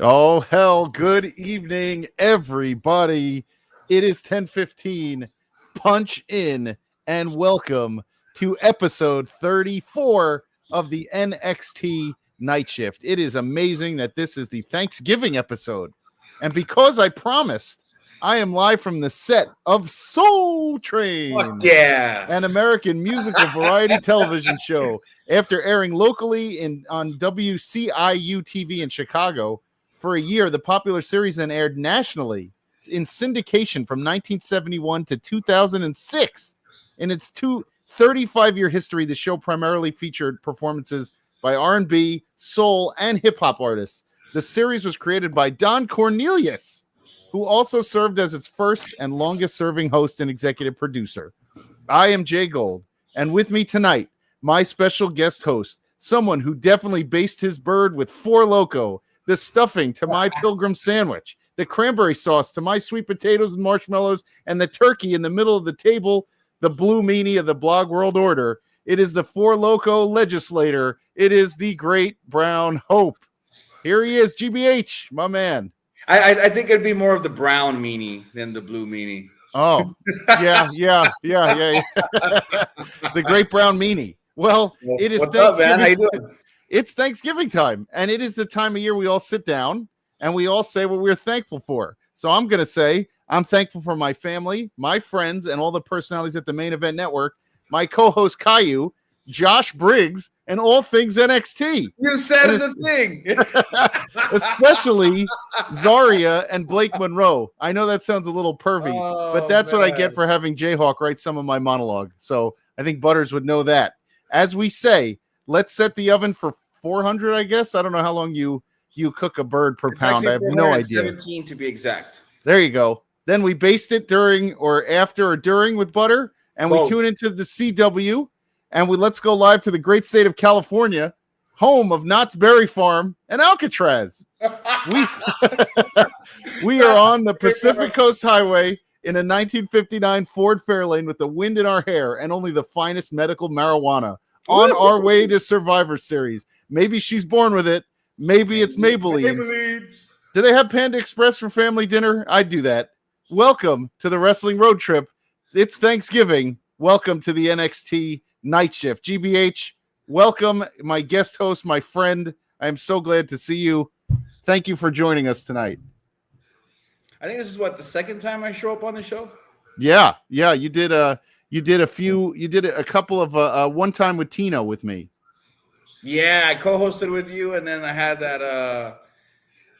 Oh, hell. Good evening, everybody. It is 10:15. Punch in and welcome to episode 34 of the NXT Night Shift. It is amazing that this is the Thanksgiving episode. And because I promised, I am live from the set of Soul Train, an American musical variety television show. After airing locally on WCIU TV in Chicago for a year, the popular series then aired nationally in syndication from 1971 to 2006. In its 35-year history, the show primarily featured performances by R&B, soul, and hip-hop artists. The series was created by Don Cornelius, who also served as its first and longest-serving host and executive producer. I am Jay Gold, and with me tonight, my special guest host, someone who definitely based his bird with Four Loko, the stuffing to my pilgrim sandwich, the cranberry sauce to my sweet potatoes and marshmallows, and the turkey in the middle of the table, the blue meanie of the blog world order. It is the Four Loko legislator. It is the great brown hope. Here he is, GBH, my man. I think it'd be more of the brown meanie than the blue meanie. Oh, yeah. The great brown meanie. Well, it is What's up, man? How you doing? It's Thanksgiving time, and it is the time of year we all sit down and we all say what we're thankful for. So I'm going to say I'm thankful for my family, my friends, and all the personalities at the Main Event Network, my co-host Caillou, Josh Briggs, and all things NXT. You said the thing. Especially Zarya and Blake Monroe. I know that sounds a little pervy, but that's what I get for having Jayhawk write some of my monologue. So I think Butters would know that. As we say, let's set the oven for 400, I guess. I don't know how long you cook a bird per pound. I have no idea. 17 to be exact. There you go. Then we baste it during or after or during with butter, and we tune into the CW, and let's go live to the great state of California, home of Knott's Berry Farm and Alcatraz. We are on the Pacific Coast Highway in a 1959 Ford Fairlane with the wind in our hair and only the finest medical marijuana on our way to Survivor Series. Maybe she's born with it. Maybe it's Maybelline. Do they have Panda Express for family dinner? I'd do that. Welcome to the Wrestling Road Trip. It's Thanksgiving. Welcome to the NXT Night Shift. GBH, welcome, my guest host, my friend. I am so glad to see you. Thank you for joining us tonight. I think this is the second time I show up on the show. Yeah. You did a couple of one time with Tino with me. Yeah, I co-hosted with you, and then I had that.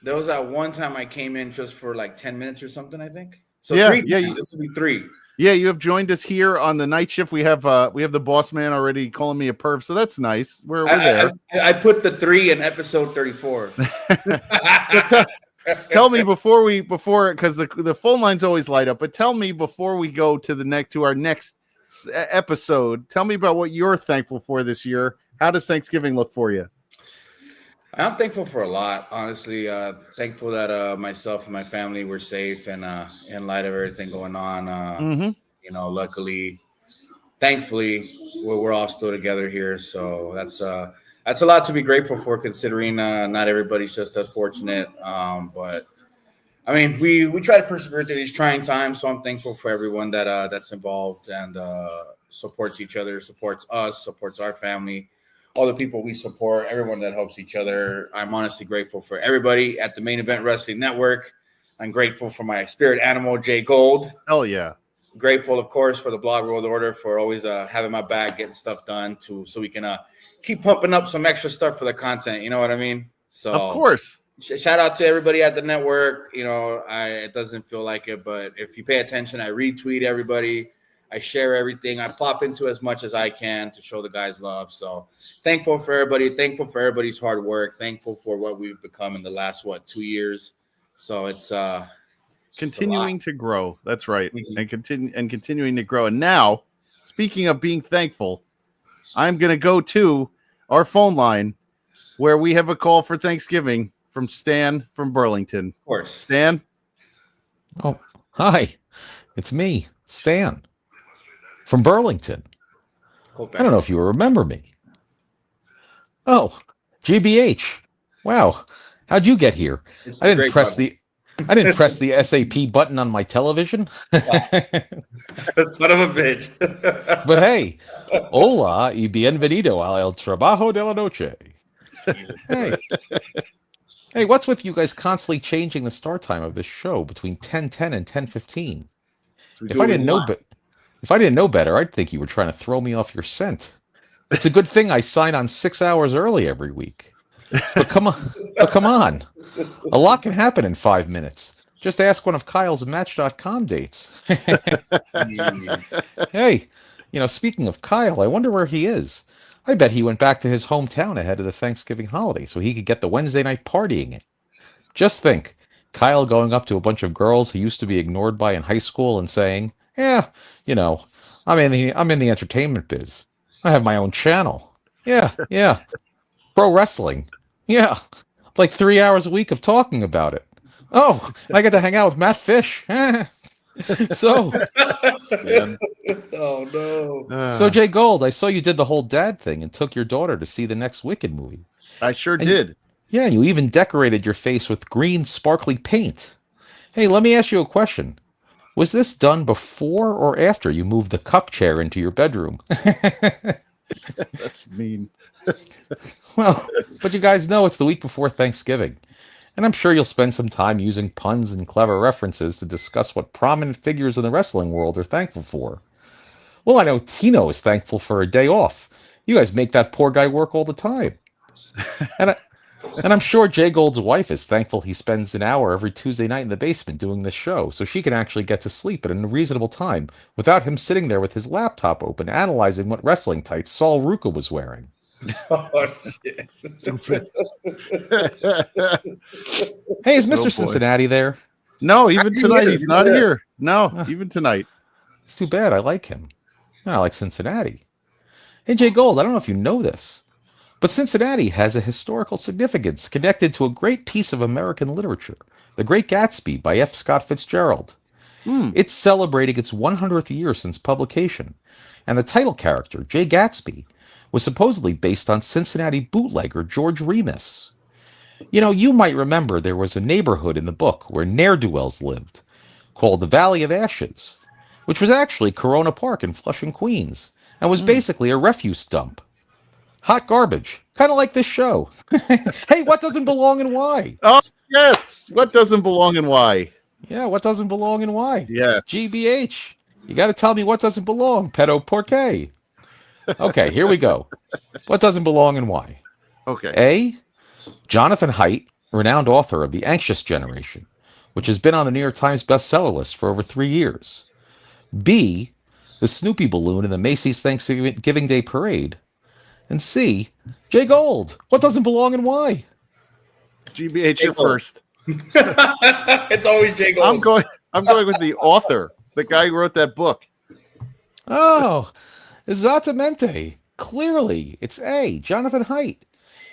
There was that one time I came in just for like 10 minutes or something, I think. So this will be 3. Yeah, you have joined us here on the night shift. We have the boss man already calling me a perv, so that's nice. We're there. I put the 3 in episode 34. Tell me before because the phone lines always light up. But tell me before we go to our next episode. Tell me about what you're thankful for this year. How does Thanksgiving look for you? I'm thankful for a lot, honestly. Thankful that myself and my family were safe and in light of everything going on. Luckily, thankfully, we're all still together here. So that's a lot to be grateful for, considering not everybody's just as fortunate. But I mean, we try to persevere through these trying times. So I'm thankful for everyone that's involved and supports each other, supports us, supports our family. All the people we support, everyone that helps each other. I'm honestly grateful for everybody at the Main Event Wrestling Network. I'm grateful for my spirit animal, Jay Gold. Hell yeah. Grateful, of course, for the Blog World Order for always having my back, getting stuff done so we can keep pumping up some extra stuff for the content. You know what I mean? So of course. Shout out to everybody at the network. It doesn't feel like it, but if you pay attention, I retweet everybody. I share everything. I pop into as much as I can to show the guys love. So thankful for everybody. Thankful for everybody's hard work. Thankful for what we've become in the last, 2 years. So it's continuing to grow. That's right. Mm-hmm. And continuing to grow. And now, speaking of being thankful, I'm going to go to our phone line where we have a call for Thanksgiving from Stan from Burlington. Of course. Stan? Oh, hi. It's me, Stan. From Burlington. I don't know if you remember me. Oh, GBH. Wow. How'd you get here? It's I the didn't great press button. the SAP button on my television. Son of a bitch. But hey, hola y bienvenido al trabajo de la noche. Hey, hey, what's with you guys constantly changing the start time of this show between 10:10 and 10:15? If I didn't know, if I didn't know better, I'd think you were trying to throw me off your scent. It's a good thing I sign on 6 hours early every week. But come on, a lot can happen in 5 minutes. Just ask one of Kyle's Match.com dates. Hey, speaking of Kyle, I wonder where he is. I bet he went back to his hometown ahead of the Thanksgiving holiday so he could get the Wednesday night partying in. Just think, Kyle going up to a bunch of girls he used to be ignored by in high school and saying, "Yeah, you know, I'm in the entertainment biz. I have my own channel. Yeah. Pro wrestling. Yeah. Like 3 hours a week of talking about it. Oh, I get to hang out with Matt Fish." So, oh no. so Jay Gold, I saw you did the whole dad thing and took your daughter to see the next Wicked movie. I sure did. Yeah, you even decorated your face with green sparkly paint. Hey, let me ask you a question. Was this done before or after you moved the cup chair into your bedroom? That's mean. Well, but you guys know it's the week before Thanksgiving, and I'm sure you'll spend some time using puns and clever references to discuss what prominent figures in the wrestling world are thankful for. Well, I know Tino is thankful for a day off. You guys make that poor guy work all the time. And I'm sure Jay Gold's wife is thankful he spends an hour every Tuesday night in the basement doing this show so she can actually get to sleep at a reasonable time without him sitting there with his laptop open analyzing what wrestling tights Saul Ruka was wearing. Oh, shit. Hey, is Mr. boy. Cincinnati there? No, even tonight he's not here. No, even tonight. It's too bad. I like him. I like Cincinnati. Hey, Jay Gold, I don't know if you know this, but Cincinnati has a historical significance connected to a great piece of American literature, The Great Gatsby by F. Scott Fitzgerald. It's celebrating its 100th year since publication, and the title character, Jay Gatsby, was supposedly based on Cincinnati bootlegger George Remus. You might remember there was a neighborhood in the book where ne'er-do-wells lived, called the Valley of Ashes, which was actually Corona Park in Flushing, Queens, and was basically a refuse dump. Hot garbage, kind of like this show. Hey, what doesn't belong and why? Oh, yes. What doesn't belong and why? Yeah, what doesn't belong and why? Yeah. GBH. You got to tell me what doesn't belong, pedo porqué. Okay, here we go. What doesn't belong and why? Okay. A. Jonathan Haidt, renowned author of The Anxious Generation, which has been on the New York Times bestseller list for over 3 years. B. The Snoopy balloon in the Macy's Thanksgiving Day Parade. And C. Jay Gold. What doesn't belong and why? GBH, you first. It's always Jay Gold. I'm going with the author, the guy who wrote that book. Oh, esattamente. Clearly, it's A. Jonathan Haidt.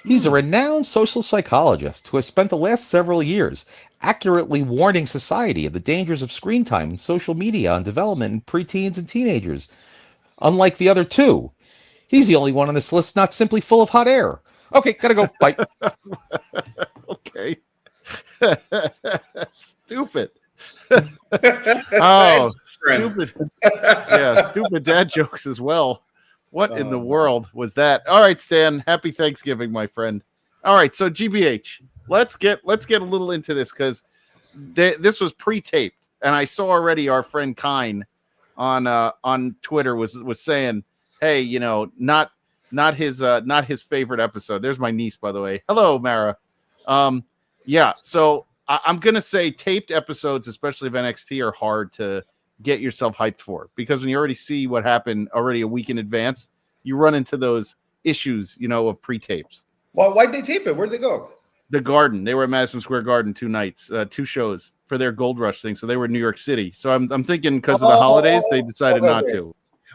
He's a renowned social psychologist who has spent the last several years accurately warning society of the dangers of screen time and social media on development in preteens and teenagers. Unlike the other two, he's the only one on this list not simply full of hot air. Okay, gotta go. Bye. Okay. Stupid. Oh, stupid. Yeah, stupid dad jokes as well. What in the world was that? All right, Stan. Happy Thanksgiving, my friend. All right, so GBH, let's get a little into this because this was pre-taped, and I saw already our friend Kine on Twitter was saying, hey, not his favorite episode. There's my niece, by the way. Hello, Mara. Yeah. So I'm gonna say taped episodes, especially of NXT, are hard to get yourself hyped for because when you already see what happened already a week in advance, you run into those issues, of pre-tapes. Well, why'd they tape it? Where'd they go? The Garden. They were at Madison Square Garden 2 nights, 2 shows for their Gold Rush thing. So they were in New York City. So I'm thinking because of the holidays, they decided not to.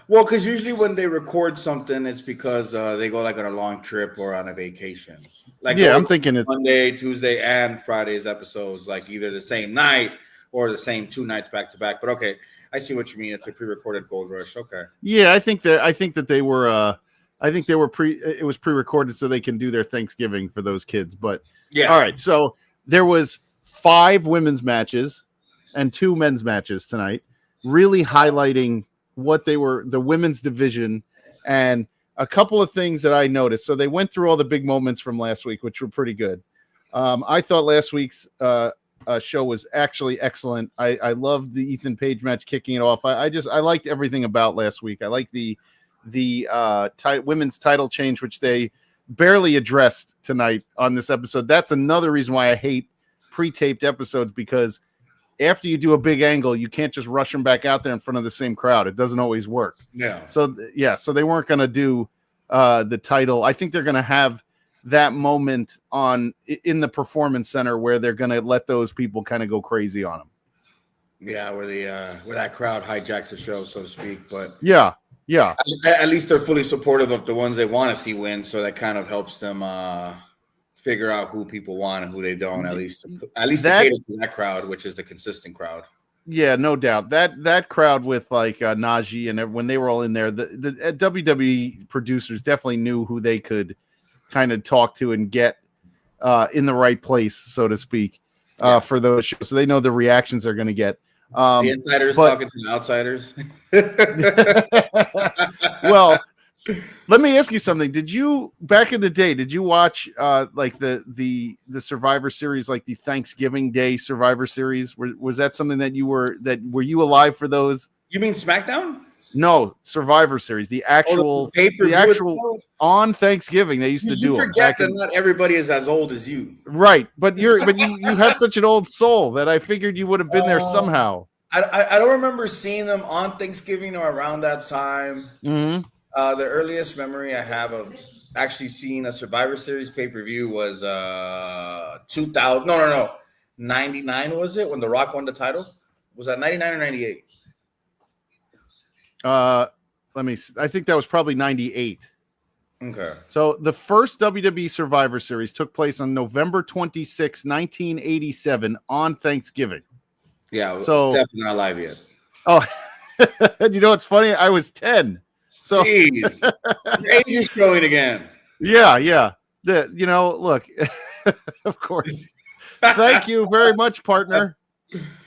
Well, because usually when they record something, it's because they go like on a long trip or on a vacation. Like I'm thinking it's Monday, Tuesday, and Friday's episodes, like either the same night or the same 2 nights back to back. But okay, I see what you mean. It's a pre-recorded Gold Rush. Okay. Yeah, I think that they were. I think they were it was pre-recorded so they can do their Thanksgiving for those kids. But Yeah. All right. So there was 5 women's matches and 2 men's matches tonight, really highlighting what they were, the women's division, and a couple of things that I noticed. So they went through all the big moments from last week, which were pretty good. I thought last week's show was actually excellent. I loved the Ethan Page match kicking it off. I liked everything about last week. I liked the women's title change, which they barely addressed tonight on this episode. That's another reason why I hate pre-taped episodes, because after you do a big angle, you can't just rush them back out there in front of the same crowd. It doesn't always work. Yeah. So they weren't going to do the title. I think they're going to have that moment in the Performance Center where they're going to let those people kind of go crazy on them. Yeah, where that crowd hijacks the show, so to speak. But yeah. At least they're fully supportive of the ones they want to see win, so that kind of helps them figure out who people want and who they don't. At least they cater to that crowd, which is the consistent crowd. Yeah, no doubt. That crowd with like Najee and when they were all in there, the WWE producers definitely knew who they could kind of talk to and get in the right place, so to speak, for those shows. So they know the reactions they're going to get. The insiders talking to the outsiders. Well, let me ask you something. Did you back in the day? Did you watch like the Survivor Series, like the Thanksgiving Day Survivor Series? Was that something that were you alive for those? You mean SmackDown? No, Survivor Series, the actual on Thanksgiving they used to do. You forget that not everybody is as old as you, right? But you have such an old soul that I figured you would have been there somehow. I don't remember seeing them on Thanksgiving or around that time. Mm-hmm. The earliest memory I have of actually seeing a Survivor Series pay-per-view was 2000. No, 99 was it when The Rock won the title? Was that 99 or 98? Let me see. I think that was probably 98. Okay. So the first WWE Survivor Series took place on November 26, 1987 on Thanksgiving. Yeah, so definitely not live yet. Oh, you know what's funny? I was 10. So jeez, your age is showing again. Yeah. Look, of course. Thank you very much, partner,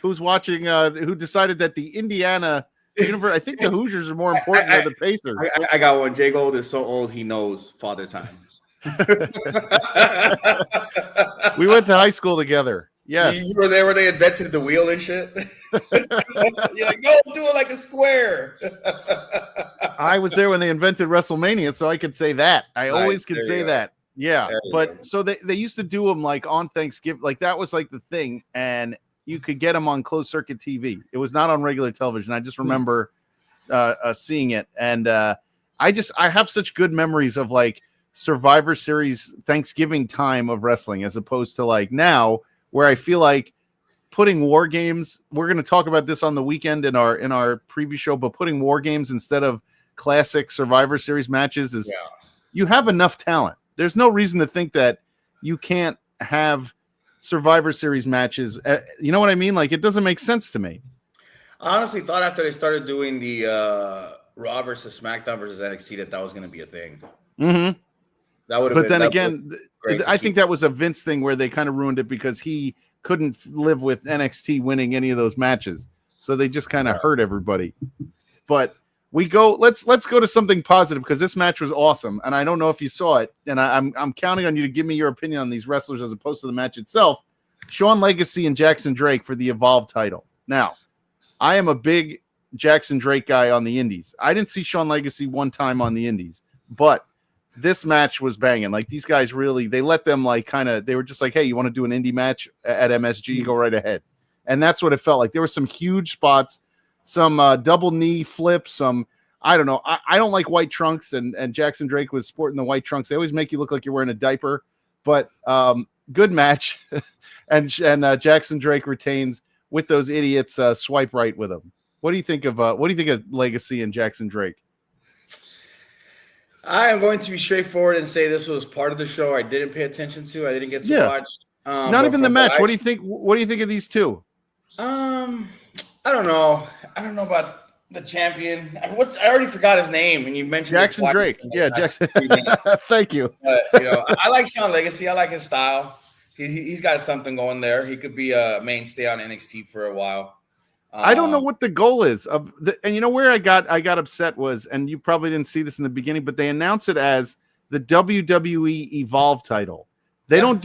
who's watching, who decided that the Indiana Universe, I think the Hoosiers are more important than the Pacers. I got one. Jay Gold is so old, he knows Father Time. We went to high school together. Yeah, you were there where they invented the wheel and shit. You're like, no, do it like a square. I was there when they invented WrestleMania, so I could say that. I always could say that. Yeah, but so they used to do them like on Thanksgiving, like that was like the thing, and you could get them on closed circuit TV. It was not on regular television. I just remember seeing it, and I have such good memories of like Survivor Series Thanksgiving time of wrestling, as opposed to like now, where I feel like putting war games. We're going to talk about this on the weekend in our preview show, but putting war games instead of classic Survivor Series matches is you have enough talent. There's no reason to think that you can't have Survivor Series matches. You know what I mean? Like, it doesn't make sense to me. I honestly thought after they started doing the Raw versus SmackDown versus NXT that was going to be a thing. Mm-hmm. That would have. But then again, I think that was a Vince thing where they kind of ruined it because he couldn't live with NXT winning any of those matches, so they just kind of hurt everybody. But let's go to something positive, because this match was awesome, and I don't know if you saw it, and I'm counting on you to give me your opinion on these wrestlers as opposed to the match itself. Shawn Legacy and Jackson Drake for the Evolve title. Now, I am a big Jackson Drake guy on the Indies. I didn't see Shawn Legacy one time on the Indies, but this match was banging. Like, these guys really, they let them they were just like, hey, you want to do an indie match at MSG? Go right ahead. And that's what it felt like. There were some huge spots, some double knee flips, I don't know. I don't like white trunks, and Jackson Drake was sporting the white trunks. They always make you look like you're wearing a diaper, but good match. and Jackson Drake retains with those idiots swipe right with him. What do you think of Legacy and Jackson Drake? I am going to be straightforward and say this was part of the show I didn't pay attention to. I didn't get to watch. Not even the match. What do you think? What do you think of these two? I don't know. I don't know about the champion. I already forgot his name, and you mentioned Jackson it twice. Drake. Yeah, Jackson. Thank you. But I like Sean Legacy. I like his style. He's got something going there. He could be a mainstay on NXT for a while. I don't know what the goal is and you know where I got upset was, and you probably didn't see this in the beginning, but they announce it as the WWE Evolve title. They don't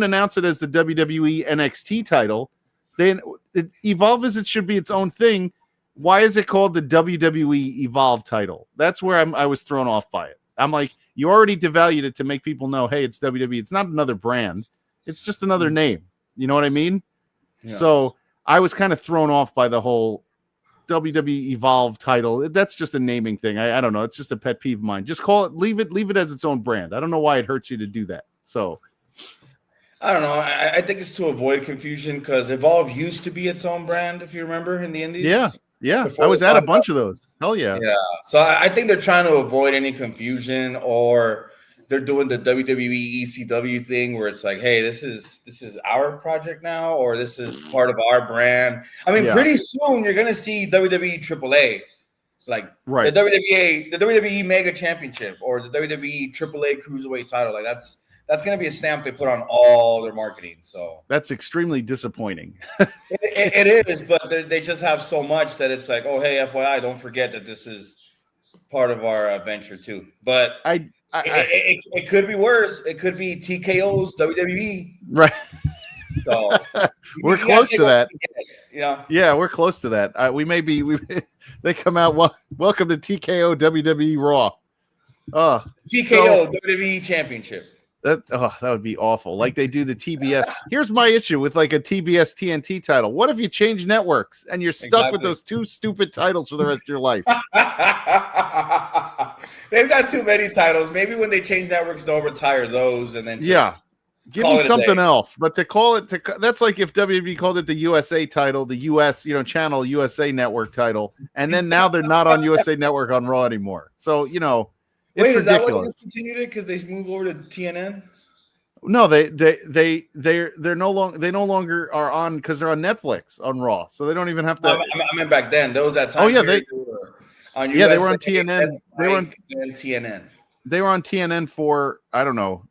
announce it as the WWE NXT title. Evolve as it should be its own thing. Why is it called the WWE Evolve title? That's where I was thrown off by it. I'm like, you already devalued it to make people know, hey, it's WWE. It's not another brand. It's just another name. You know what I mean? Yeah. So I was kind of thrown off by the whole WWE Evolve title. That's just a naming thing. I don't know. It's just a pet peeve of mine. Just leave it as its own brand. I don't know why it hurts you to do that. So I don't know. I think it's to avoid confusion because Evolve used to be its own brand, if you remember, in the Indies. Yeah. I was at a bunch of those. Hell yeah. Yeah. So I think they're trying to avoid any confusion, or they're doing the WWE ECW thing where it's like, hey, this is our project now, or this is part of our brand. I mean, pretty soon you're gonna see WWE AAA, like the WWE Mega Championship or the WWE AAA Cruiserweight title. Like that's gonna be a stamp they put on all their marketing. So that's extremely disappointing. it is, but they just have so much that it's like, oh, hey, FYI, don't forget that this is part of our venture too. But it could be worse. It could be TKO's WWE. Right. So we're close to that. Yeah, we're close to that. We may be. They come out. Welcome to TKO WWE Raw. TKO WWE Championship. That would be awful. Like they do the TBS. Here's my issue with like a TBS TNT title. What if you change networks and you're stuck with those two stupid titles for the rest of your life? They've got too many titles. Maybe when they change networks, they'll retire those and then give me something else. But to call it that's like if WWE called it the USA title, the US Channel USA Network title, and then now they're not on USA Network on Raw anymore. So it's Wait, is ridiculous. That what they discontinued it because they moved over to TNN? No, they're no longer are on because they're on Netflix on Raw, so they don't even have to. I mean back then, those that time. Oh yeah, they were on USA, they were on TNN. They were on TNN. They were on TNN for I don't know,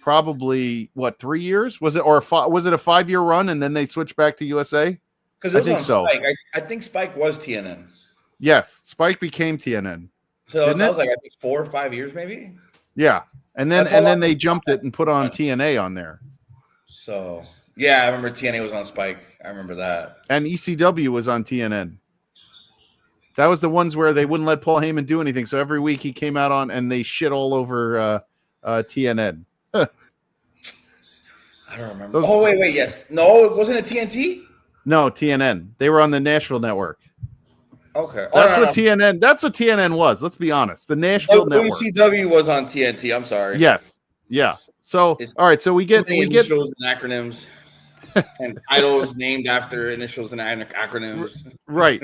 probably 3 years was it, or was it a 5-year run and then they switched back to USA? Because I think so. I think Spike was TNN. Yes, Spike became TNN. So that was like I think 4 or 5 years, maybe. Yeah, and then they jumped it and put on TNA on there. So yeah, I remember TNA was on Spike. I remember that. And ECW was on TNN. That was the ones where they wouldn't let Paul Heyman do anything. So every week he came out on, and they shit all over TNN. I don't remember. Wait, yes, no, it wasn't a TNT. No, TNN. They were on the Nashville network. Okay, that's what TNN. That's what TNN was. Let's be honest. The Nashville network. WCW was on TNT. I'm sorry. Yes. Yeah. So all right. So we get initials and acronyms, and titles named after initials and acronyms. Right.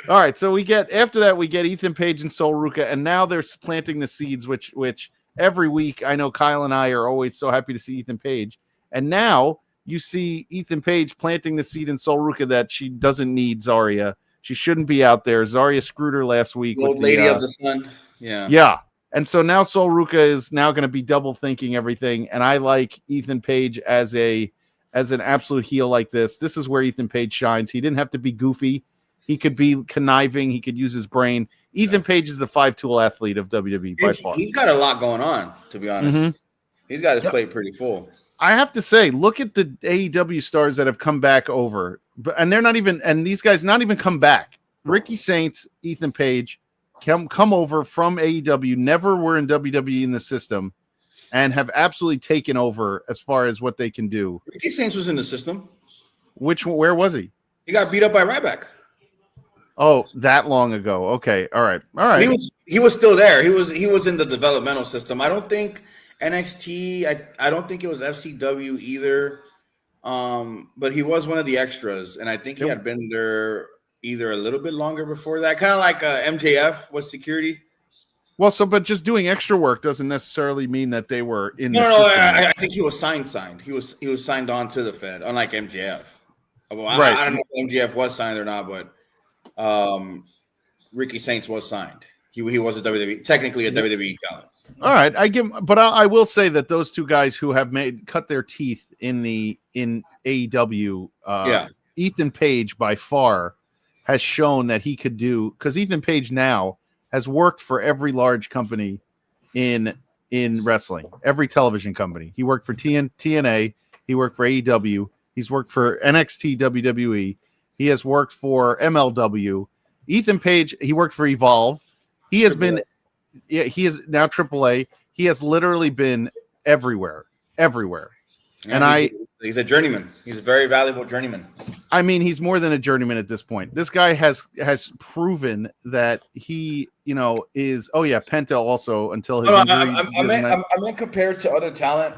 All right. So after that we get Ethan Page and Sol Ruca, and now they're planting the seeds, which every week I know Kyle and I are always so happy to see Ethan Page, and now you see Ethan Page planting the seed in Sol Ruca that she doesn't need Zarya. She shouldn't be out there. Zarya screwed her last week. The old lady of the sun. Yeah. Yeah. And so now Sol Ruca is now going to be double thinking everything. And I like Ethan Page as an absolute heel like this. This is where Ethan Page shines. He didn't have to be goofy. He could be conniving. He could use his brain. Ethan Page is the 5-tool athlete of WWE by far. He's got a lot going on, to be honest. Mm-hmm. He's got his plate pretty full. I have to say, look at the AEW stars that have come back over, and they're not even, and these guys not even come back. Ricky Saints, Ethan Page, come over from AEW, never were in WWE in the system, and have absolutely taken over as far as what they can do. Ricky Saints was in the system. Where was he? He got beat up by Ryback. Oh, that long ago. Okay, all right. He was still there. He was in the developmental system. I don't think NXT. I don't think it was FCW either. But he was one of the extras, and I think he had been there either a little bit longer before that. Kind of like MJF was security. Well, but just doing extra work doesn't necessarily mean that they were in. No, I think he was signed. He was signed on to the Fed, unlike MJF. Well, Right. I don't know if MGF was signed or not, but Ricky Saints was signed. He was a WWE, technically a WWE talent. All right, I will say that those two guys who have cut their teeth in AEW, Ethan Page by far has shown that he could do, because Ethan Page now has worked for every large company in wrestling, every television company. He worked for TNA, he worked for AEW, he's worked for NXT, WWE, he has worked for MLW. Ethan Page, he worked for Evolve. He has been, he is now AAA. He has literally been everywhere. Yeah, and he's a journeyman. He's a very valuable journeyman. I mean, he's more than a journeyman at this point. This guy has proven that he, is. Oh yeah, Penta also until his injury. I meant compared to other talent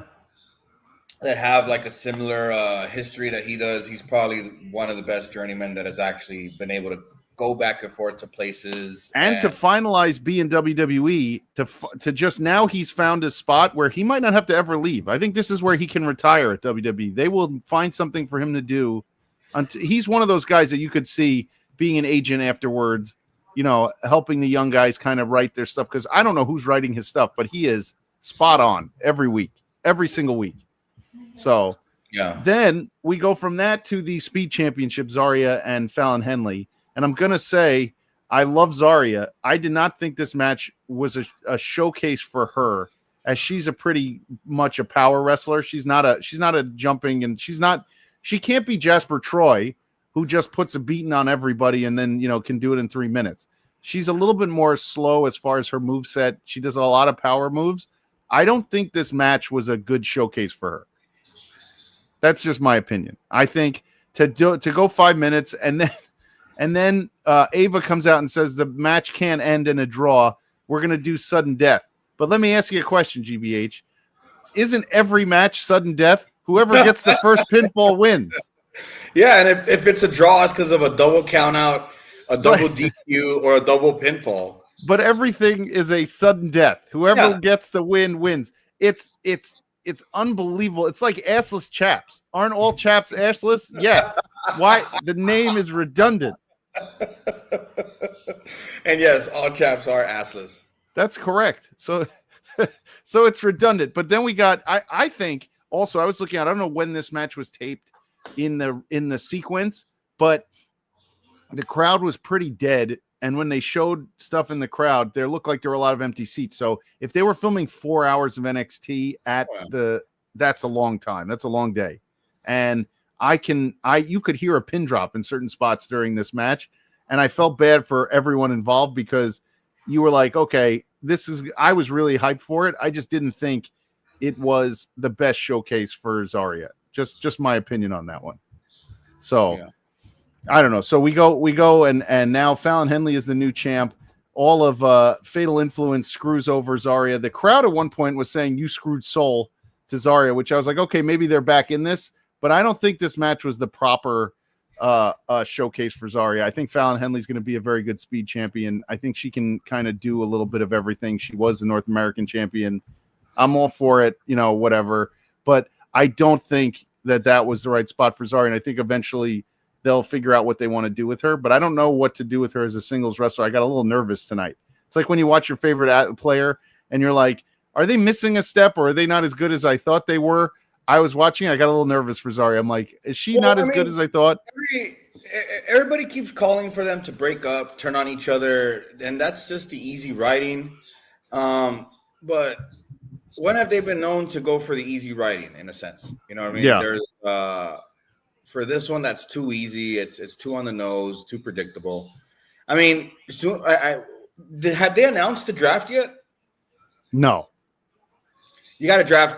that have like a similar history that he does. He's probably one of the best journeymen that has actually been able to go back and forth to places and to finalize be in WWE to just now he's found a spot where he might not have to ever leave. I think this is where he can retire at WWE. They will find something for him to do. He's one of those guys that you could see being an agent afterwards, helping the young guys kind of write their stuff. Because I don't know who's writing his stuff, but he is spot on every single week. So then we go from that to the Speed Championship, Zarya and Fallon Henley. And I'm going to say, I love Zarya. I did not think this match was a showcase for her, as she's a pretty much a power wrestler. She's not a jumping, and she can't be Jasper Troy, who just puts a beating on everybody and then, can do it in 3 minutes. She's a little bit more slow as far as her moveset. She does a lot of power moves. I don't think this match was a good showcase for her. That's just my opinion. I think to go 5 minutes and then Ava comes out and says the match can't end in a draw. We're going to do sudden death. But let me ask you a question, GBH. Isn't every match sudden death? Whoever gets the first pinfall wins. Yeah, and if it's a draw, it's because of a double count out, a double DQ, or a double pinfall. But everything is a sudden death. Whoever gets the win wins. It's unbelievable. It's like assless chaps. Aren't all chaps assless? Yes. Why? The name is redundant. And yes, all chaps are assless. That's correct. So it's redundant. But then we got, I think also, I was looking at, I don't know when this match was taped in the sequence, but the crowd was pretty dead. And when they showed stuff in the crowd, there looked like there were a lot of empty seats. So if they were filming 4 hours of NXT that's a long time. That's a long day. And you could hear a pin drop in certain spots during this match. And I felt bad for everyone involved, because you were like, okay, I was really hyped for it. I just didn't think it was the best showcase for Zarya. Just my opinion on that one. So I don't know. So we go and now Fallon Henley is the new champ. All of Fatal Influence screws over Zarya. The crowd at one point was saying, "You screwed Soul" to Zarya, which I was like, okay, maybe they're back in this. But I don't think this match was the proper showcase for Zarya. I think Fallon Henley's going to be a very good speed champion. I think she can kind of do a little bit of everything. She was the North American champion. I'm all for it, whatever. But I don't think that was the right spot for Zarya. And I think eventually they'll figure out what they want to do with her. But I don't know what to do with her as a singles wrestler. I got a little nervous tonight. It's like when you watch your favorite player and you're like, are they missing a step, or are they not as good as I thought they were? I was watching. I got a little nervous for Zarya. I'm like, is she not as good as I thought? Everybody keeps calling for them to break up, turn on each other, and that's just the easy writing. But when have they been known to go for the easy writing, in a sense? You know what I mean? Yeah. There's for this one, that's too easy. It's too on the nose, too predictable. I mean, have they announced the draft yet? No. You got to draft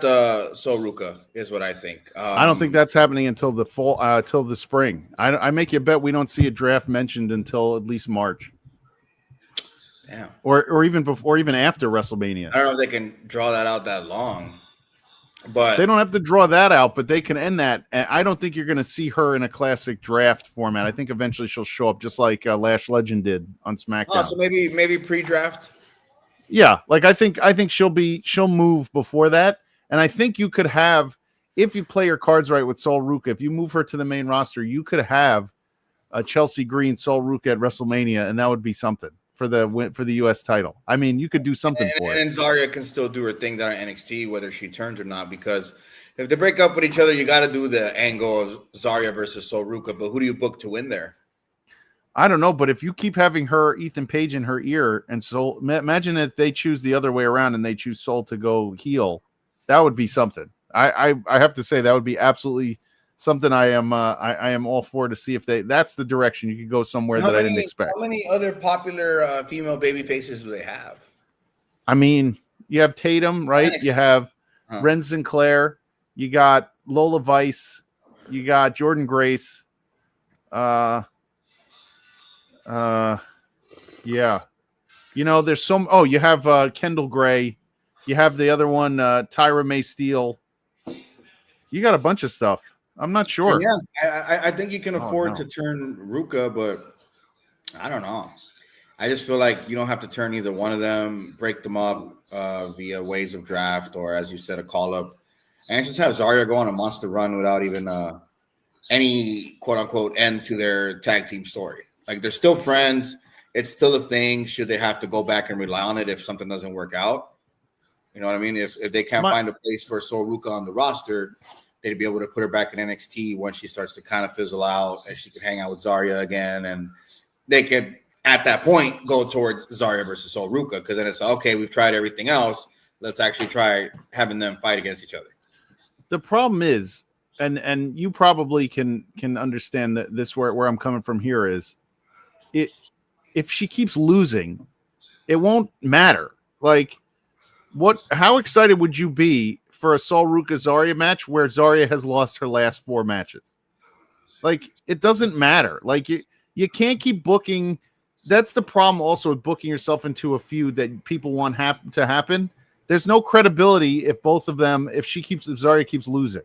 Sol Ruka, is what I think. I don't think that's happening until the fall, till the spring. I make you a bet we don't see a draft mentioned until at least March. Damn. Or even before, even after WrestleMania. I don't know if they can draw that out that long, but they don't have to draw that out, but they can end that. And I don't think you're going to see her in a classic draft format. I think eventually she'll show up just like Lash Legend did on SmackDown. Oh, so maybe pre-draft. Yeah, like I think she'll move before that, and I think you could have if you play your cards right with Sol Ruca, if you move her to the main roster, you could have a Chelsea Green Sol Ruca at WrestleMania, and that would be something for the U.S. title. I mean, you could do something for it. And Zarya can still do her thing down at NXT, whether she turns or not, because if they break up with each other, you got to do the angle of Zarya versus Sol Ruca. But who do you book to win there? I don't know, but if you keep having her Ethan Page in her ear and Sol, imagine if they choose the other way around and they choose Sol to go heel, that would be something. I have to say that would be absolutely something I am all for to see if that's the direction you could go somewhere that I didn't expect. How many other popular female baby faces do they have? I mean, you have Tatum, right? You have Ren Sinclair, you got Lola Vice, you got Jordan Grace. Yeah. You know, there's some. Oh, you have Kendall Gray. You have the other one, Tyra May Steele. You got a bunch of stuff. I'm not sure. Yeah, I think you can afford to turn Ruka, but I don't know. I just feel like you don't have to turn either one of them, break them up via ways of draft or, as you said, a call-up. And just have Zarya go on a monster run without even any quote-unquote end to their tag team story. Like, they're still friends. It's still a thing. Should they have to go back and rely on it if something doesn't work out? You know what I mean? If they can't find a place for Sol Ruca on the roster, they'd be able to put her back in NXT once she starts to kind of fizzle out, and she could hang out with Zarya again. And they could, at that point, go towards Zarya versus Sol Ruca, because then it's, okay, we've tried everything else. Let's actually try having them fight against each other. The problem is, and you probably can understand that this where I'm coming from here is, if she keeps losing, it won't matter. Like, how excited would you be for a Sol Ruca Zarya match where Zarya has lost her last 4 matches? Like, it doesn't matter. Like, you can't keep booking. That's the problem also with booking yourself into a feud that people want to happen. There's no credibility if both of them, if Zarya keeps losing.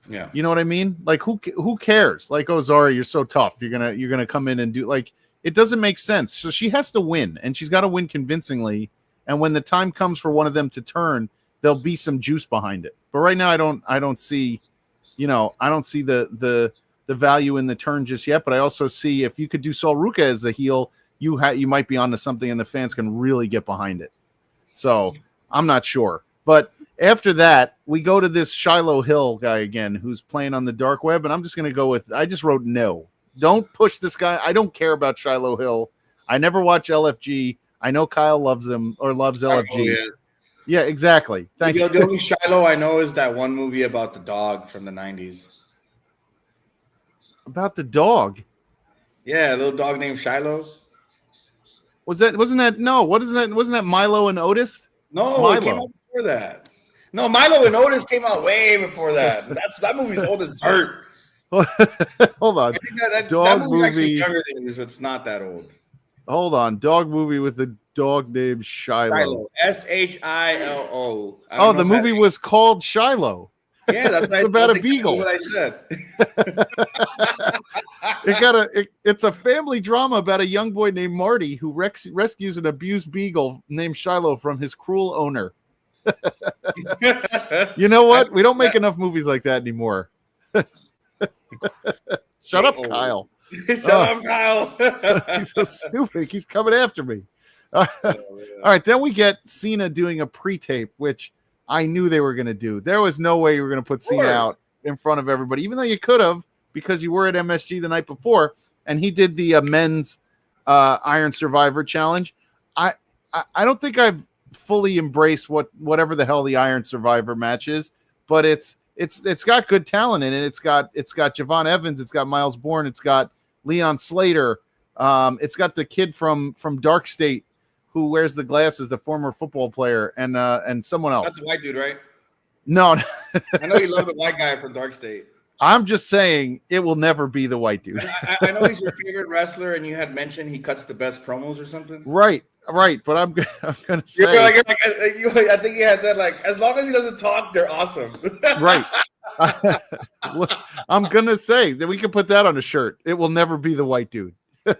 Yeah. You know what I mean? Like, who cares? Like, oh, Zarya, you're so tough. You're gonna come in and do, like, it doesn't make sense. So she has to win, and she's got to win convincingly. And when the time comes for one of them to turn, there'll be some juice behind it. But right now, I don't see, I don't see the value in the turn just yet. But I also see, if you could do Sol Ruca as a heel, you might be onto something, and the fans can really get behind it. So I'm not sure. But after that, we go to this Shiloh Hill guy again, who's playing on the dark web, and I'm just going to go with, I just wrote no. Don't push this guy. I don't care about Shiloh Hill. I never watch LFG. I know Kyle loves him or loves LFG. Yeah, exactly. Thank you. The only Shiloh I know is that one movie about the dog from the 90s. About the dog? Yeah, a little dog named Shiloh. Wasn't that Milo and Otis? No, Milo. It came out before that. No, Milo and Otis came out way before that. That movie's old as dirt. Hold on. I think dog that movie's movie. Actually younger than this, so it's not that old. Hold on. Dog movie with the dog named Shiloh. Shilo. Oh, the movie was called Shiloh. Yeah, that's it's about a beagle. What I said. It's a family drama about a young boy named Marty who rescues an abused beagle named Shiloh from his cruel owner. You know what? We don't make enough movies like that anymore. Shut up, Kyle. Shut up, Kyle. He's so stupid. He keeps coming after me. All right, then we get Cena doing a pre-tape, which I knew they were going to do. There was no way you were going to put Cena out in front of everybody, even though you could have, because you were at MSG the night before, and he did the men's Iron Survivor challenge. I don't think I've fully embraced whatever the hell the Iron Survivor match is, but it's got good talent in it. It's got Javon Evans, it's got Miles Bourne, it's got Leon Slater, it's got the kid from Dark State who wears the glasses, the former football player, and someone else. That's the white dude, right? No. I know you love the white guy from Dark State. I'm just saying it will never be the white dude. I know he's your favorite wrestler, and you had mentioned he cuts the best promos or something. Right. But I'm gonna say, I think he has that, like, as long as he doesn't talk, they're awesome. Right. I'm gonna say that we can put that on a shirt. It will never be the white dude.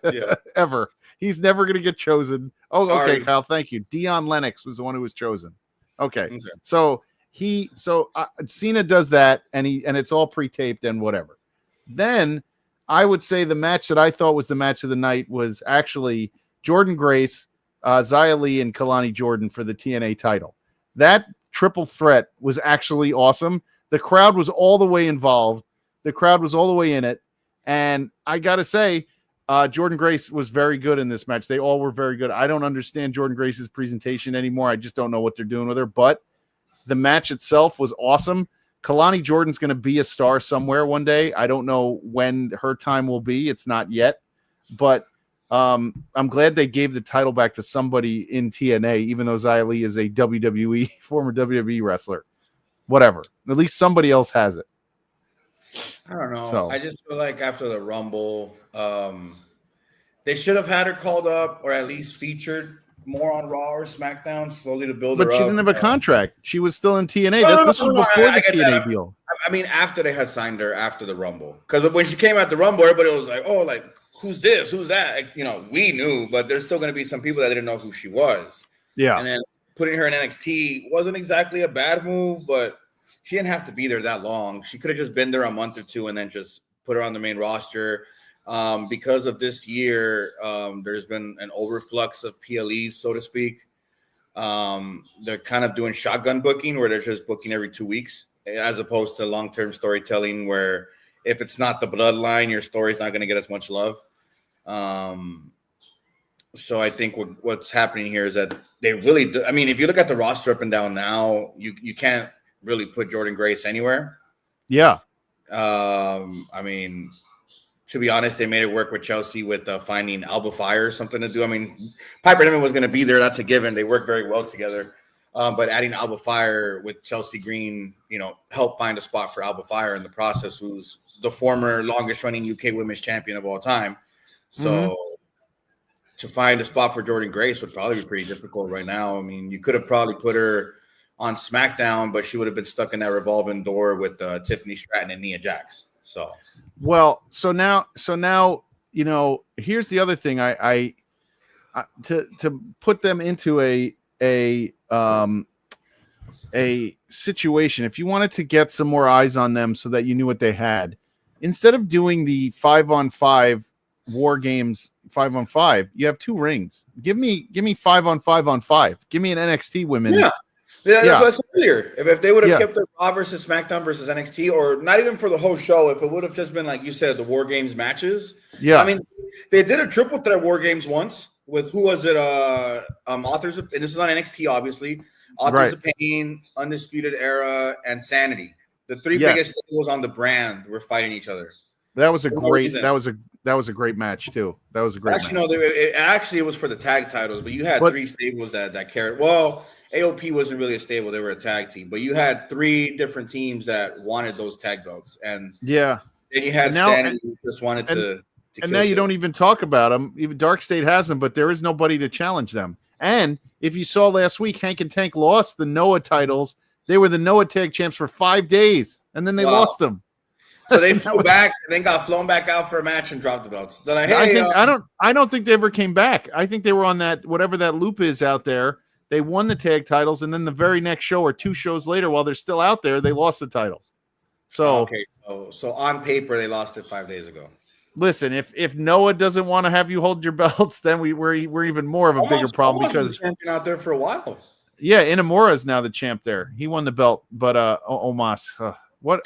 Yeah. Ever. He's never gonna get chosen. Oh, Sorry. okay, Kyle. Thank you. Dion Lennox was the one who was chosen. Okay. So Cena does that, and it's all pre-taped and whatever. Then I would say the match that I thought was the match of the night was actually Jordynne Grace, Xia Li, and Kalani Jordan for the TNA title. That triple threat was actually awesome. The crowd was all the way involved. The crowd was all the way in it. And I got to say, Jordynne Grace was very good in this match. They all were very good. I don't understand Jordynne Grace's presentation anymore. I just don't know what they're doing with her. But the match itself was awesome. Kalani Jordan's going to be a star somewhere one day. I don't know when her time will be. It's not yet. But I'm glad they gave the title back to somebody in TNA, even though Xia Li is a former WWE wrestler. Whatever. At least somebody else has it. I don't know. So, I just feel like after the Rumble, they should have had her called up or at least featured more on Raw or SmackDown slowly to build her up. But she didn't have a contract. She was still in TNA. This was before the TNA deal. I mean, after they had signed her after the Rumble. Because when she came out the Rumble, everybody was like, oh, like, who's this? Who's that? Like, you know, we knew, but there's still going to be some people that didn't know who she was. Yeah. And then putting her in NXT wasn't exactly a bad move, but she didn't have to be there that long. She could have just been there a month or two and then just put her on the main roster. Because of this year, there's been an overflux of PLEs, so to speak. They're kind of doing shotgun booking where they're just booking every 2 weeks, as opposed to long-term storytelling where if it's not the bloodline, your story's not going to get as much love. So I think what's happening here is that they really do. I mean, if you look at the roster up and down now, you can't really put Jordynne Grace anywhere. Yeah. I mean, to be honest, they made it work with Chelsea with finding Alba Fire or something to do. I mean, Piper Niven was going to be there. That's a given. They work very well together. But adding Alba Fire with Chelsea Green, helped find a spot for Alba Fire in the process, who's the former longest running UK women's champion of all time. So to find a spot for Jordynne Grace would probably be pretty difficult right now. I mean, you could have probably put her on SmackDown, but she would have been stuck in that revolving door with Tiffany Stratton and Nia Jax. So now, here's the other thing. I to put them into a situation. If you wanted to get some more eyes on them so that you knew what they had, instead of doing the 5-on-5 War Games 5-on-5, you have 2 rings. Give me 5-on-5-on-5. Give me an NXT women's. Yeah, that's what I said earlier. If they would have kept the Raw versus SmackDown versus NXT, or not even for the whole show, if it would have just been like you said, the War Games matches. Yeah, I mean, they did a triple threat War Games once with who was it? Authors of, and this is on NXT, obviously. Authors of Pain, Undisputed Era, and Sanity. The 3 biggest stables on the brand were fighting each other. That was a great. That was a great match too. That was a great. Actually, match. No, it was for the tag titles, but you had 3 stables that carried. Well, AOP wasn't really a stable; they were a tag team. But you had 3 different teams that wanted those tag belts, and then you had Sanity who just wanted to. And now you don't even talk about them. Even Dark State has them, but there is nobody to challenge them. And if you saw last week, Hank and Tank lost the Noah titles. They were the Noah tag champs for 5 days, and then they lost them. So they flew back and then got flown back out for a match and dropped the belts. They're like, hey, I don't think they ever came back. I think they were on that whatever that loop is out there. They won the tag titles, and then the very next show or 2 shows later, while they're still out there, they lost the titles. So so on paper they lost it 5 days ago. Listen, if Noah doesn't want to have you hold your belts, then we're even more of a bigger problem because was the champion out there for a while. Yeah, Inamura is now the champ there. He won the belt, but Omos,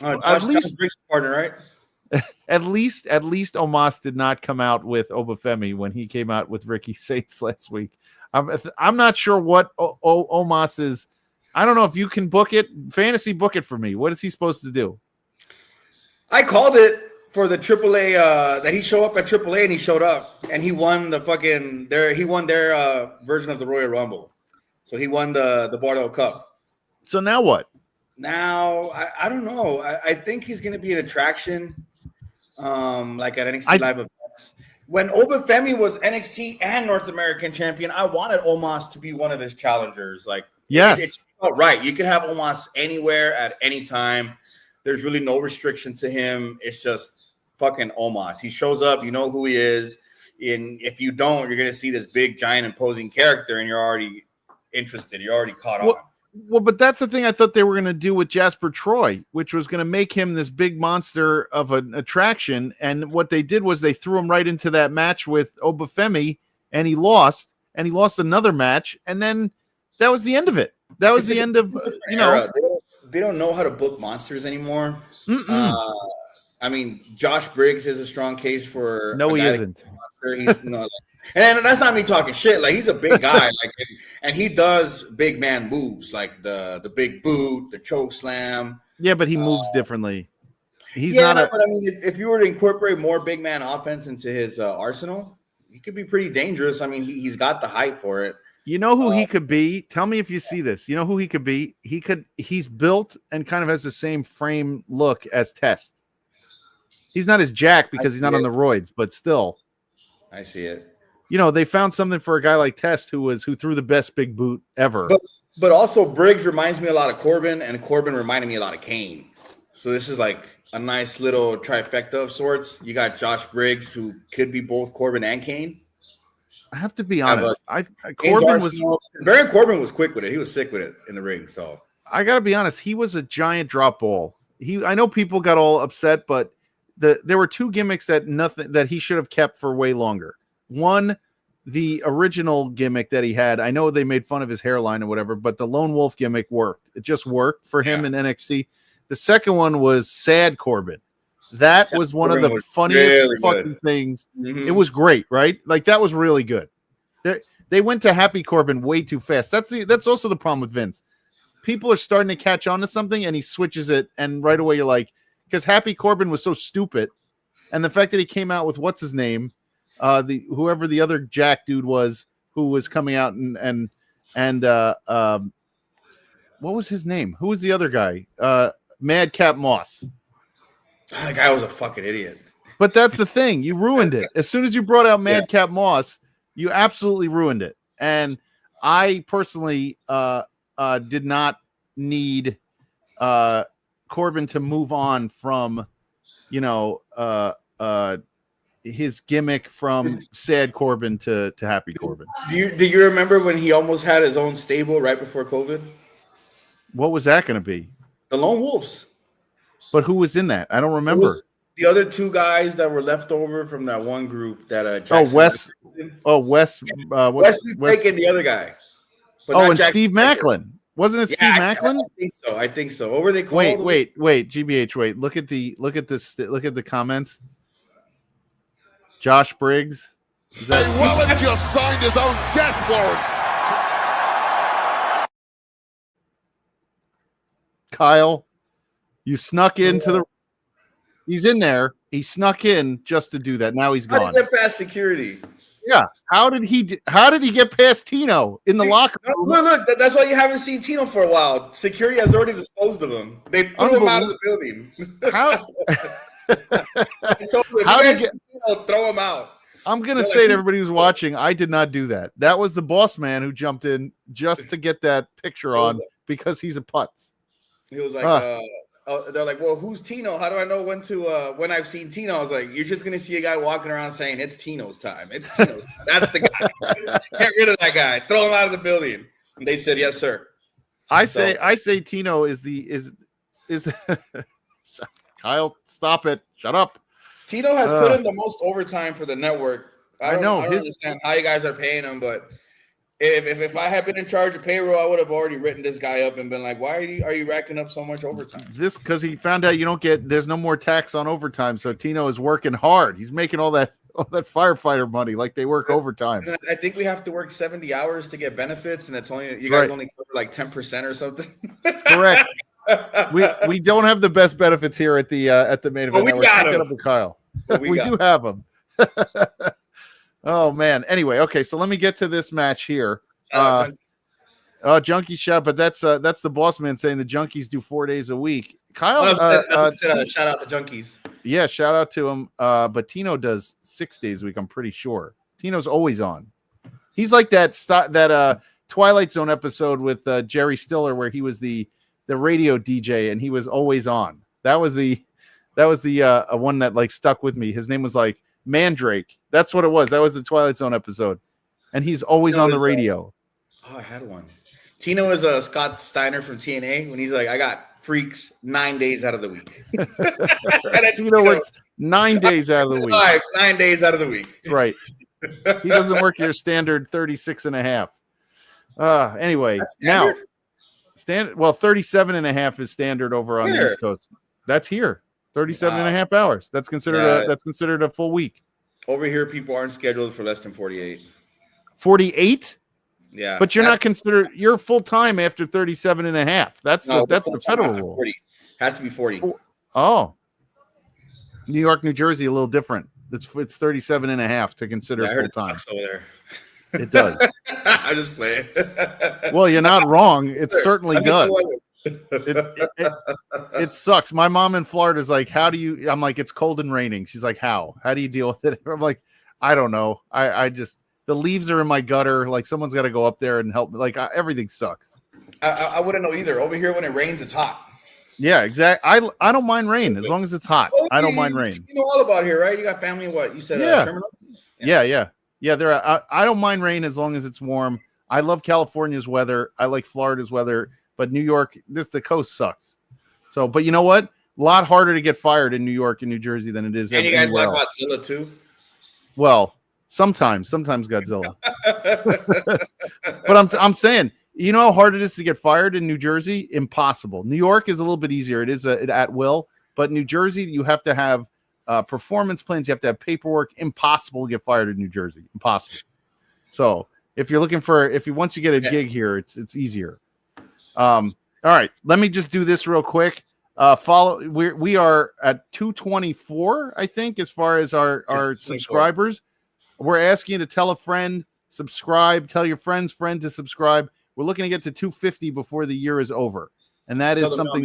at least partner, right? At least Omos did not come out with Obafemi when he came out with Ricky Saints last week. I'm not sure what Omos is. I don't know if you can book it. Fantasy book it for me. What is he supposed to do? I called it for the AAA that he showed up at AAA and he showed up and he won the their version of the Royal Rumble. So he won the Bardo Cup. So now what? Now I don't know. I think he's going to be an attraction, like at NXT Live events. When Obafemi was NXT and North American champion, I wanted Omos to be one of his challengers. Like, yes, it's right. You can have Omos anywhere at any time. There's really no restriction to him. It's just fucking Omos. He shows up, you know who he is. And if you don't, you're going to see this big, giant, imposing character, and you're already interested. You're already caught on. Well, but that's the thing I thought they were going to do with Jasper Troy, which was going to make him this big monster of an attraction. And what they did was they threw him right into that match with Obafemi, and he lost another match. And then that was the end of it. That was the end of, They don't know how to book monsters anymore. I mean, Josh Briggs is a strong case for. No, he isn't. He's and that's not me talking shit. Like, he's a big guy, and he does big man moves, like the big boot, the choke slam. Yeah, but he moves differently. He's But I mean, if you were to incorporate more big man offense into his arsenal, he could be pretty dangerous. I mean, he's got the height for it. You know who he could be? Tell me if you see this. You know who he could be? He's built and kind of has the same frame look as Test. He's not as jacked because he's not on the roids, but still. I see it. They found something for a guy like Test who threw the best big boot ever. But also Briggs reminds me a lot of Corbin, and Corbin reminded me a lot of Kane. So this is like a nice little trifecta of sorts. You got Josh Briggs, who could be both Corbin and Kane. I have to be honest. Baron Corbin was quick with it. He was sick with it in the ring. So I got to be honest. He was a giant drop ball. I know people got all upset, but there were two gimmicks that he should have kept for way longer. One, the original gimmick that he had. I know they made fun of his hairline or whatever, but the Lone Wolf gimmick worked. It just worked for him in NXT. The second one was Sad Corbin. That was one of the funniest fucking things. Mm-hmm. It was great, right? Like, that was really good. They went to Happy Corbin way too fast. That's also the problem with Vince. People are starting to catch on to something, and he switches it, and right away you're like, because Happy Corbin was so stupid, and the fact that he came out with what's his name, whoever the other Jack dude was who was coming out and what was his name? Who was the other guy? Madcap Moss. That guy was a fucking idiot. But that's the thing. You ruined it. As soon as you brought out Madcap Moss, you absolutely ruined it. And I personally did not need Corbin to move on from, his gimmick from Sad Corbin to Happy Corbin. Do you remember when he almost had his own stable right before COVID? What was that going to be? The Lone Wolves. But who was in that? I don't remember. The other two guys that were left over from that one group that Wesley Blake and the other guy. And Steve Macklin. Wasn't it Steve Macklin? I think so. What were they called? Wait, GBH, wait. Look at the comments. Josh Briggs. Wellen just signed his own death warrant. Kyle, you snuck into the. He's in there. He snuck in just to do that. Now he's gone. How did he get past security? Yeah. How did he get past Tino in the locker room? Look, that's why you haven't seen Tino for a while. Security has already disposed of him. They threw him out of the building. How? Throw him out. I'm gonna say to everybody who's watching, I did not do that. That was the boss man who jumped in just to get that picture on because he's a putz. He was like, they're like, well, who's Tino? How do I know when I've seen Tino? I was like, you're just gonna see a guy walking around saying it's Tino's time. It's Tino's time. That's the guy. Get rid of that guy. Throw him out of the building. And they said, yes, sir. I say Tino is Kyle, stop it. Shut up. Tino has put in the most overtime for the network. I don't understand how you guys are paying him, but if I had been in charge of payroll, I would have already written this guy up and been like, why are you racking up so much overtime? This because he found out there's no more tax on overtime, so Tino is working hard. He's making all that firefighter money like they work overtime. I think we have to work 70 hours to get benefits, and it's only you guys only cover like 10% or something. That's correct. We don't have the best benefits here at the main event. We got him. Up with Kyle. We do have them. Oh man. Anyway, okay. So let me get to this match here. Junkie shout, but that's the boss man saying the junkies do 4 days a week. Kyle, shout out the junkies. Yeah, shout out to him. But Tino does 6 days a week. I'm pretty sure Tino's always on. He's like that Twilight Zone episode with Jerry Stiller where he was the radio DJ and he was always on. That was the one that like stuck with me. His name was like Mandrake. That's what it was. That was the Twilight Zone episode. And he's always on the radio. I had one. Tino is Scott Steiner from TNA when he's like, I got freaks 9 days out of the week. Tino works 9 days out of the week. 9 days out of the week. Right. He doesn't work your standard 36 and a half. Anyway, now 37 and a half is standard over on the East Coast. That's here. 37 and a half hours. That's considered a full week. Over here, people aren't scheduled for less than 48. 48? Yeah. But you're not considered, you're full time after 37 and a half. That's the federal rule. 40. Has to be 40. Oh. New York, New Jersey, a little different. It's 37 and a half to consider full time. Over there. It does. I just play it. Well, you're not wrong. It certainly does. It sucks. My mom in Florida is like, how do you? I'm like, it's cold and raining. She's like, how do you deal with it? I'm like, I don't know. I just, the leaves are in my gutter. Like someone's got to go up there and help me. Like everything sucks. I wouldn't know either. Over here, when it rains, it's hot. Yeah, exactly. I don't mind rain as long as it's hot. I don't mind rain. You know all about here, right? You got family. What you said? Yeah. I don't mind rain as long as it's warm. I love California's weather. I like Florida's weather, but New York, the coast sucks. So, but you know what? A lot harder to get fired in New York and New Jersey than it is. And you guys like else. Godzilla too? Well, sometimes Godzilla. But I'm saying, you know how hard it is to get fired in New Jersey? Impossible. New York is a little bit easier. It is at will, but New Jersey, you have to have performance plans. You have to have paperwork. Impossible to get fired in New Jersey. Impossible. So if you're looking for, once you get a gig here, it's easier. All right, let me just do this real quick. We are at 224, I think, as far as our subscribers. We're asking you to tell a friend, subscribe, tell your friend to subscribe. We're looking to get to 250 before the year is over. And that is something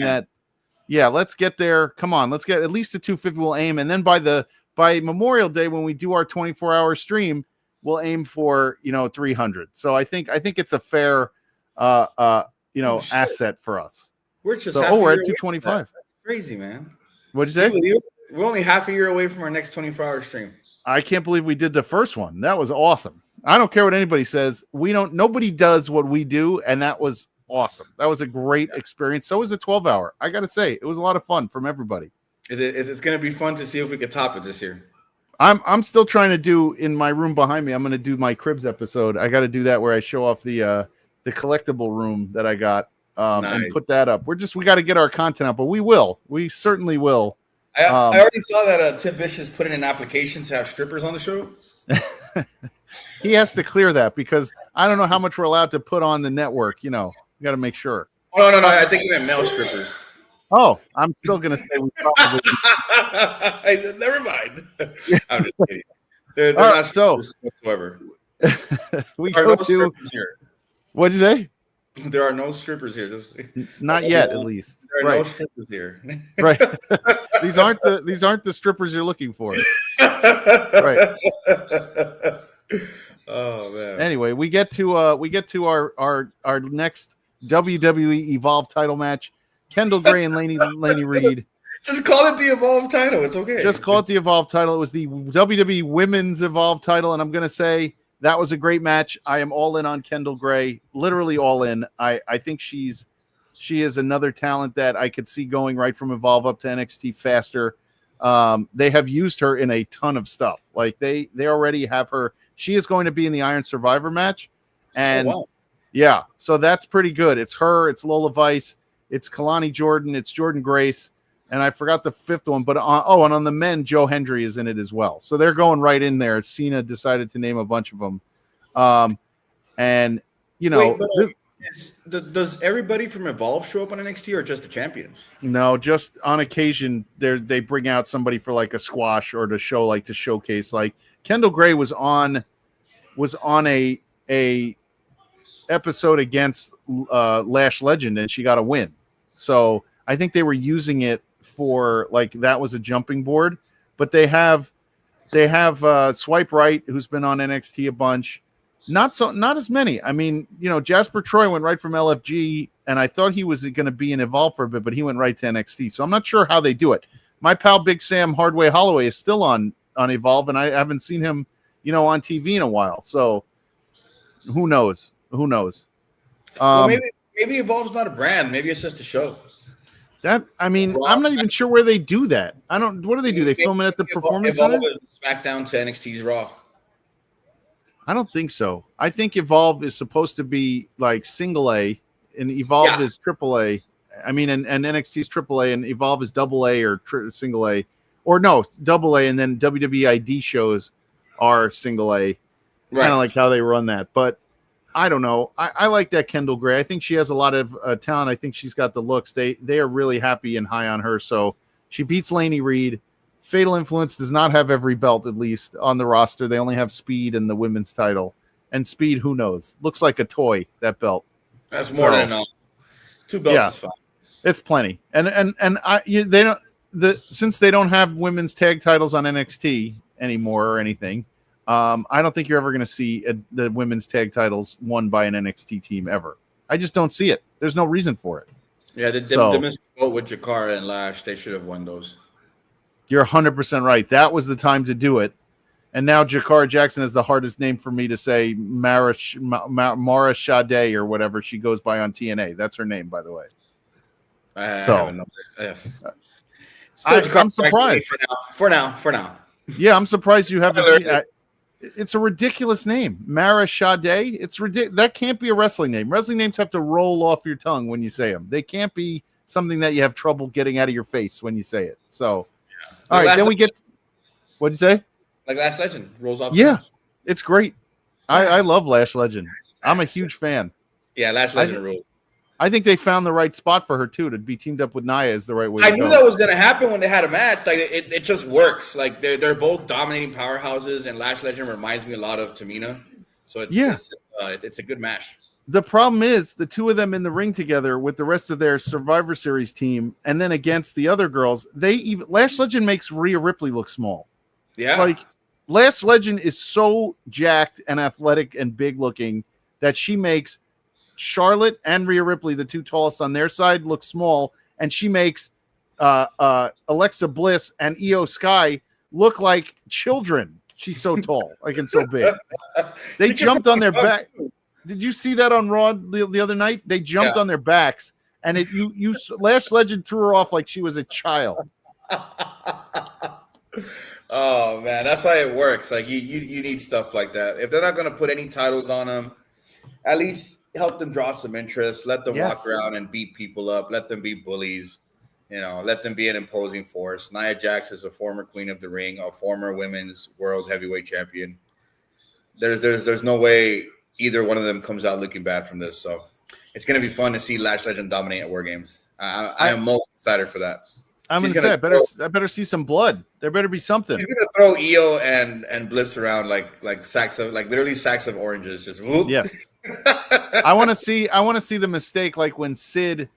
let's get there. Come on, let's get at least to 250. We'll aim. And then by Memorial Day, when we do our 24-hour stream, we'll aim for, 300. So I think it's a fair, asset for us. We're just we're at 225. That's crazy, man. What'd you say? We're only half a year away from our next 24-hour stream. I can't believe we did the first one. That was awesome. I don't care what anybody says. Nobody does what we do, and that was awesome. That was a great experience. So was the 12-hour. I got to say, it was a lot of fun from everybody. It's going to be fun to see if we could top it this year. I'm still trying to do in my room behind me. I'm going to do my Cribs episode. I got to do that where I show off the collectible room that I got and put that up. We got to get our content up, but we will. We certainly will. I already saw that Tim Vicious put in an application to have strippers on the show. He has to clear that because I don't know how much we're allowed to put on the network. You got to make sure. No. I think he meant male strippers. Oh, I'm still going to say we probably. Never mind. I'm just kidding. They're all not strippers whatsoever. We go to. What'd you say? There are no strippers here. Not yet, at least. There are no strippers here. Right. These aren't the strippers you're looking for. Right. Oh man. Anyway, we get to our next WWE Evolve title match. Kendall Gray and Laney Reed. Just call it the Evolve title. It's okay. Just call it the Evolve title. It was the WWE Women's Evolve title, and I'm going to say that was a great match. I am all in on Kendall Gray, literally all in. I think she is another talent that I could see going right from Evolve up to NXT faster. They have used her in a ton of stuff. Like they already have her. She is going to be in the Iron Survivor match, and yeah, so that's pretty good. It's her, it's Lola Vice, it's Kalani Jordan, it's Jordan Grace, and I forgot the fifth one. But and on the men, Joe Hendry is in it as well. So they're going right in there. Cena decided to name a bunch of them, and does everybody from Evolve show up on NXT or just the champions? No, just on occasion they bring out somebody for like a squash or to showcase. Like Kendall Gray was on a episode against Lash Legend and she got a win. So I think they were using it for like that was a jumping board. But they have Swipe Right, who's been on NXT a bunch. Not as many. I mean, Jasper Troy went right from LFG, and I thought he was going to be in Evolve for a bit, but he went right to NXT. So I'm not sure how they do it. My pal Big Sam Hardway Holloway is still on Evolve, and I haven't seen him, on TV in a while. So who knows? Well, maybe Evolve's not a brand. Maybe it's just a show. I'm not even sure where they do that. What do they do? They film it at the Performance Center? Evolve is SmackDown to NXT's Raw. I don't think so. I think Evolve is supposed to be like single A, and Evolve is triple A. I mean, and NXT is triple A, and Evolve is double A or single A. Or no, double A, and then WWE ID shows are single A. Kind of like how they run that. But I don't know. I like that Kendall Gray. I think she has a lot of talent. I think she's got the looks. They are really happy and high on her. So she beats Lainey Reed. Fatal Influence does not have every belt, at least, on the roster. They only have Speed and the women's title. And Speed, who knows? Looks like a toy, that belt. That's more than enough. 2 belts is fine. It's plenty. Since they don't have women's tag titles on NXT anymore or anything, I don't think you're ever going to see the women's tag titles won by an NXT team ever. I just don't see it. There's no reason for it. Yeah, the missed vote with Jakara and Lash. They should have won those. You're 100% right. That was the time to do it. And now Jakara Jackson is the hardest name for me to say. Mara Sade or whatever she goes by on TNA. That's her name, by the way. I'm surprised. For now. Yeah, I'm surprised you haven't seen it. It's a ridiculous name. Mara Sade. It's ridiculous. That can't be a wrestling name. Wrestling names have to roll off your tongue when you say them. They can't be something that you have trouble getting out of your face when you say it. So, all right, then we get. What'd you say? Like Lash Legend rolls off. Yeah, it's great. I love Lash Legend. I'm a huge fan. Yeah, Lash Legend rules. I think they found the right spot for her too. To be teamed up with Nia is the right way. I knew that was going to happen when they had a match. Like it just works. Like they're both dominating powerhouses, and Lash Legend reminds me a lot of Tamina. So it's a good match. The problem is the two of them in the ring together with the rest of their Survivor Series team, and then against the other girls. Lash Legend makes Rhea Ripley look small. Yeah, like Lash Legend is so jacked and athletic and big looking that she makes Charlotte and Rhea Ripley, the two tallest on their side, look small, and she makes Alexa Bliss and Io Sky look like children. She's so tall, like, and so big. They jumped on their back. Did you see that on Raw the other night? They jumped on their backs, and Lash Legend threw her off like she was a child. Oh man, that's why it works. Like you need stuff like that. If they're not going to put any titles on them, at least help them draw some interest. Let them walk around and beat people up. Let them be bullies. Let them be an imposing force. Nia Jax is a former queen of the ring, a former women's world heavyweight champion. There's no way either one of them comes out looking bad from this. So it's going to be fun to see Lash Legend dominate at War Games. I am most excited for that. I'm going to say, I better see some blood. There better be something. He's going to throw Io and Bliss around like sacks of, like literally sacks of oranges. Just whoop. Yeah. I want to see the mistake, like when Sid,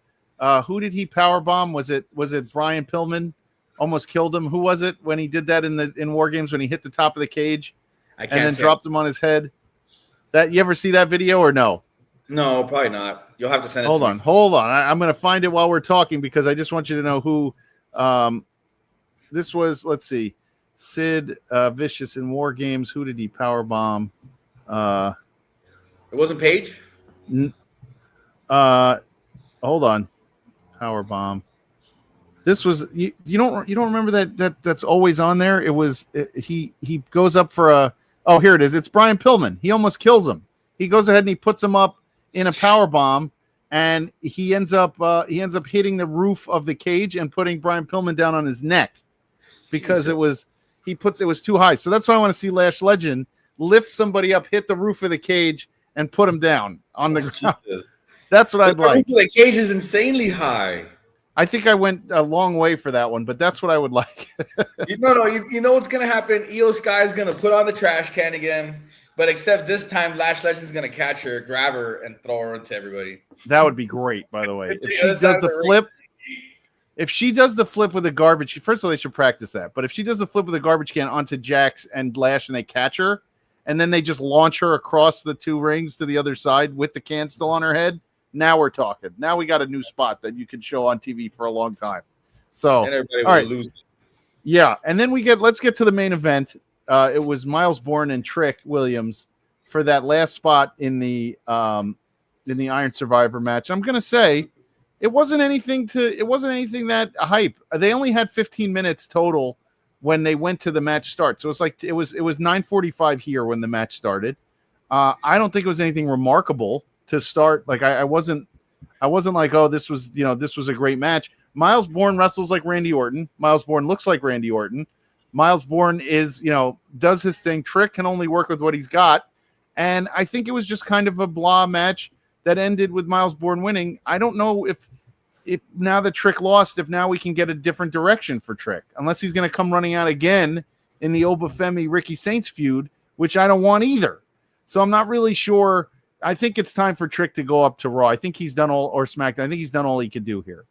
who did he powerbomb? Was it Brian Pillman? Almost killed him. Who was it when he did that in War Games when he hit the top of the cage and then dropped him on his head? That you ever see that video or no? No, probably not. You'll have to send it. Hold on. I'm going to find it while we're talking because I just want you to know who. This was. Let's see, Sid Vicious in War Games. Who did he powerbomb? It wasn't Paige. Hold on, powerbomb. This was you don't remember that's always on there. It was he goes up for a. Oh, here it is. It's Brian Pillman. He almost kills him. He goes ahead and he puts him up in a power bomb, and he ends up hitting the roof of the cage and putting Brian Pillman down on his neck because it was too high. So that's why I want to see Lash Legend lift somebody up, hit the roof of the cage, and put him down on the ground. Jesus. That's what I'd like. The cage is insanely high. I think I went a long way for that one, but that's what I would like. You know what's going to happen? Io Sky is going to put on the trash can again, but except this time, Lash Legend's going to catch her, grab her, and throw her into everybody. That would be great, by the way. If she does the flip, with a garbage, first of all, they should practice that. But if she does the flip with a garbage can onto Jax and Lash, and they catch her, and then they just launch her across the two rings to the other side with the can still on her head. Now we're talking. Now we got a new spot that you can show on TV for a long time. So, and everybody will lose. Yeah, and then let's get to the main event. It was Miles Bourne and Trick Williams for that last spot in the in the Iron Survivor match. I'm gonna say it wasn't anything that hype. They only had 15 minutes total when they went to the match start. So it was 9:45 here when the match started. I don't think it was anything remarkable to start. Like I wasn't like, oh, this was a great match. Miles Bourne wrestles like Randy Orton. Miles Bourne looks like Randy Orton. Miles Bourne is, does his thing. Trick can only work with what he's got. And I think it was just kind of a blah match that ended with Miles Bourne winning. I don't know if now that Trick lost, if now we can get a different direction for Trick, unless he's going to come running out again in the Obafemi Ricky Saints feud, which I don't want either. So I'm not really sure. I think it's time for Trick to go up to Raw. I think he's done all, or SmackDown. I think he's done all he could do here.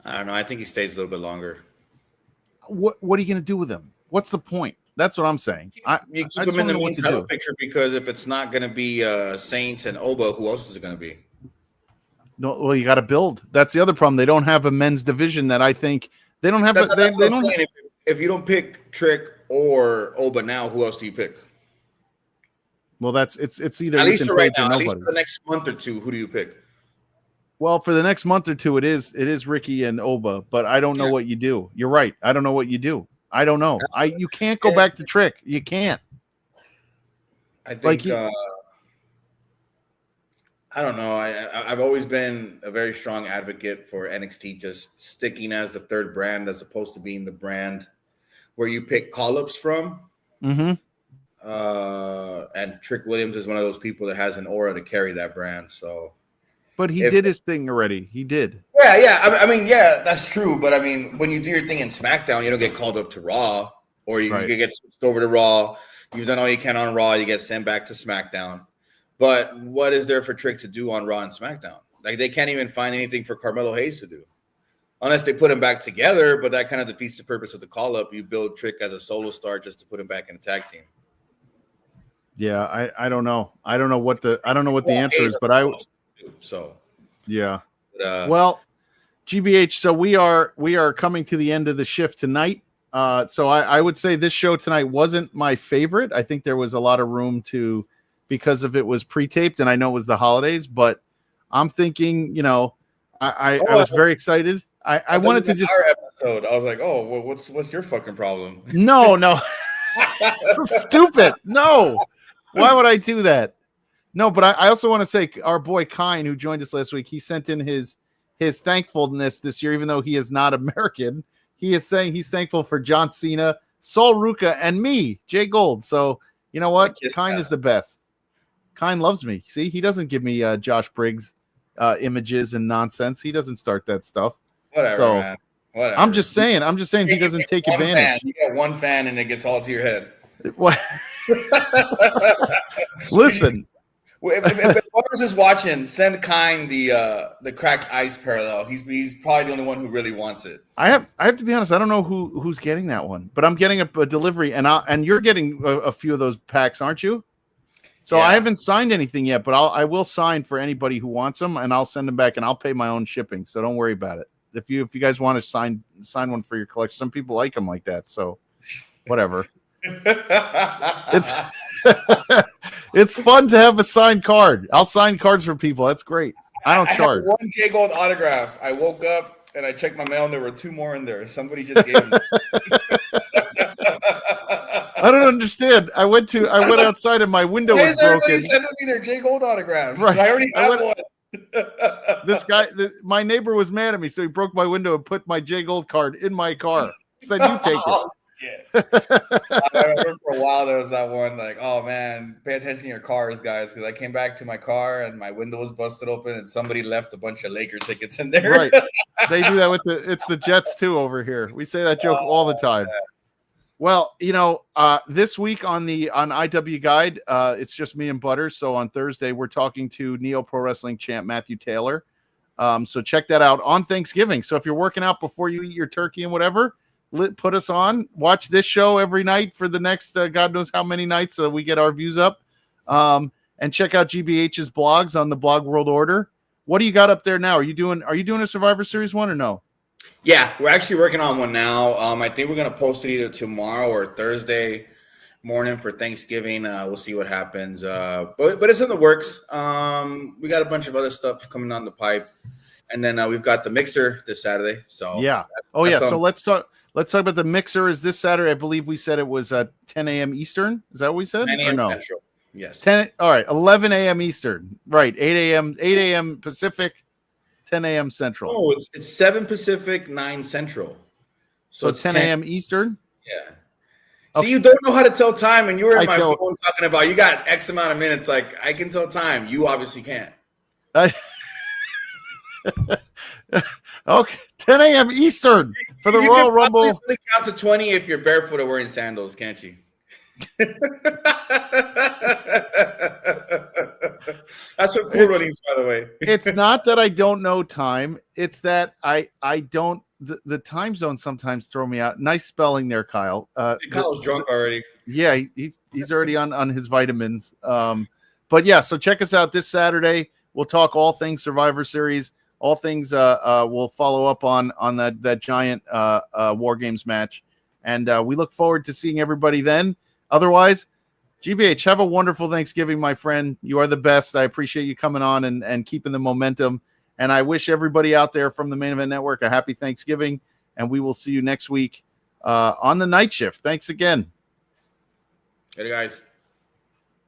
I don't know. I think he stays a little bit longer. What are you going to do with him? What's the point? That's what I'm saying. You keep him in the main title picture, because if it's not going to be Saints and Oba, who else is it going to be? No, well, you got to build. That's the other problem. They don't have a men's division that I think they don't have. They don't. If you don't pick Trick or Oba now, who else do you pick? Well, it's either at least for right now. At least for the next month or two, who do you pick? Well, for the next month or two, it is Ricky and Oba, but I don't know what you do. You're right. I don't know what you do. I don't know. You can't go back to Trick. You can't. I think I don't know. I've always been a very strong advocate for NXT just sticking as the third brand as opposed to being the brand where you pick call-ups from. Mm-hmm. And Trick Williams is one of those people that has an aura to carry that brand. So, but he did his thing already. He did. Yeah. I mean, that's true. But I mean, when you do your thing in SmackDown, you don't get called up to Raw, or you get switched over to Raw. You've done all you can on Raw. You get sent back to SmackDown. But what is there for Trick to do on Raw and SmackDown? Like, they can't even find anything for Carmelo Hayes to do, unless they put him back together. But that kind of defeats the purpose of the call-up. You build Trick as a solo star just to put him back in a tag team. Yeah, I don't know. I don't know what the answer is, but yeah. Well, GBH. So we are coming to the end of the shift tonight. So I would say this show tonight wasn't my favorite. I think there was a lot of room because of it was pre-taped, and I know it was the holidays, but I'm thinking, I was very excited. I wanted to just episode. I was like, oh, well, what's your fucking problem? No. So stupid. No. Why would I do that? No, but I also want to say our boy Kine, who joined us last week, he sent in his thankfulness this year, even though he is not American. He is saying he's thankful for John Cena, Sol Ruca, and me, Jay Gold. So you know what? Kine is the best. Kine loves me. See, he doesn't give me Josh Briggs images and nonsense. He doesn't start that stuff. Whatever, so, man. Whatever. I'm just saying he doesn't take advantage. You get one fan and it gets all to your head. What? Listen. If Waters is watching, send Kine the cracked ice parallel. He's probably the only one who really wants it. I have to be honest. I don't know who's getting that one, but I'm getting a delivery, and you're getting a few of those packs, aren't you? So I haven't signed anything yet, but I will sign for anybody who wants them, and I'll send them back, and I'll pay my own shipping. So don't worry about it. If you guys want to sign one for your collection, some people like them like that. So whatever. It's fun to have a signed card. I'll sign cards for people. That's great. I don't charge. I had one J Gold autograph. I woke up and I checked my mail, and there were two more in there. Somebody just gave me. I don't understand. I went outside and my window was broken. Sending me their J Gold autographs. Right. I already have one. This guy, my neighbor was mad at me, so he broke my window and put my J Gold card in my car. Said, "You take it." Yeah. I remember for a while there was that one, like, oh man, pay attention to your cars, guys, because I came back to my car and my window was busted open and somebody left a bunch of Laker tickets in there. Right. They do that with it's the Jets too over here. We say that joke all the time. Man. Well, this week on IW Guide, it's just me and Butters. So on Thursday, we're talking to Neo Pro Wrestling champ Matthew Taylor. So check that out on Thanksgiving. So if you're working out before you eat your turkey and whatever, put us on. Watch this show every night for the next God knows how many nights, so we get our views up. And check out GBH's blogs on the Blog World Order. What do you got up there now? Are you doing a Survivor Series one or no? Yeah, we're actually working on one now. I think we're gonna post it either tomorrow or Thursday morning for Thanksgiving. We'll see what happens. But it's in the works. We got a bunch of other stuff coming down the pipe, and then we've got the mixer this Saturday. So yeah. So let's talk. Let's talk about the mixer. Is this Saturday? I believe we said it was 10 a.m. Eastern. Is that what we said? 9 or a.m. no? Central. Yes. 10. All right. 11 a.m. Eastern. Right. 8 a.m. Pacific. 10 a.m. Central. Oh, it's 7 Pacific, 9 Central. So it's 10 a.m. Eastern. Yeah. Okay. See, you don't know how to tell time, and you were in my don't. phone talking about you got X amount of minutes. Like, I can tell time. You obviously can't. Okay, 10 a.m. Eastern for the Royal Rumble. You can count to 20 if you're barefoot or wearing sandals, can't you? That's what Cool Runnings, by the way. It's not that I don't know time. It's that I don't. The time zones sometimes throw me out. Nice spelling there, Kyle. Kyle's drunk already. Yeah, he's already on his vitamins. But yeah, so check us out this Saturday. We'll talk all things Survivor Series. All things we'll follow up on that giant War Games match. And we look forward to seeing everybody then. Otherwise, GBH, have a wonderful Thanksgiving, my friend. You are the best. I appreciate you coming on and keeping the momentum. And I wish everybody out there from the Main Event Network a happy Thanksgiving. And we will see you next week on the night shift. Thanks again. Hey, guys.